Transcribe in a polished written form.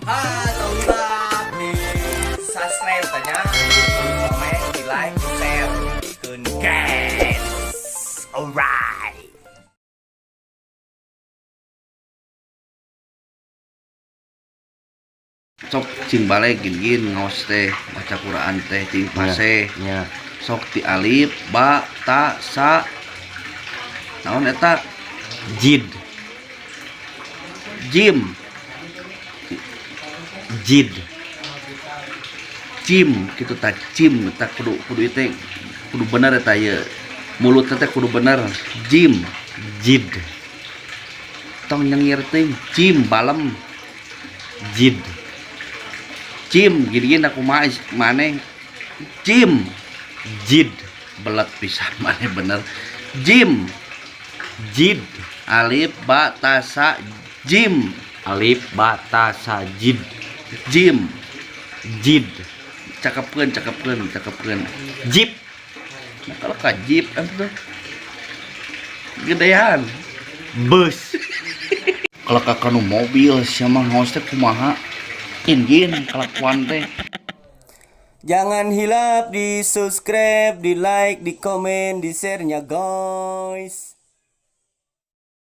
Tolong di subscribe saja, di komen, di like, di share, kun guys. Alright. Sok cing balik gin ngaos teh baca Quran teh ting pase Ya. sok ti alif ba ta sa naon eta Jid. jim Jid. cim kitu tah cim eta kudu teh kudu bener eta ye mulut teh kudu bener jim Jid. tong nyengir teh cim balem Jid. cim gini aku maneh cim Jid. belet pisan maneh bener jim Jid. alif ba ta sa jim Alif ba ta sa jid. jim Jid. cakepkeun Jip. nah, kalau kajib itu gedean Bus. kalau kakak nu mobil siapa ngaos teh kumaha ingin kelakuan teh. Jangan hilap di subscribe, di like, di komen, di share-nya guys.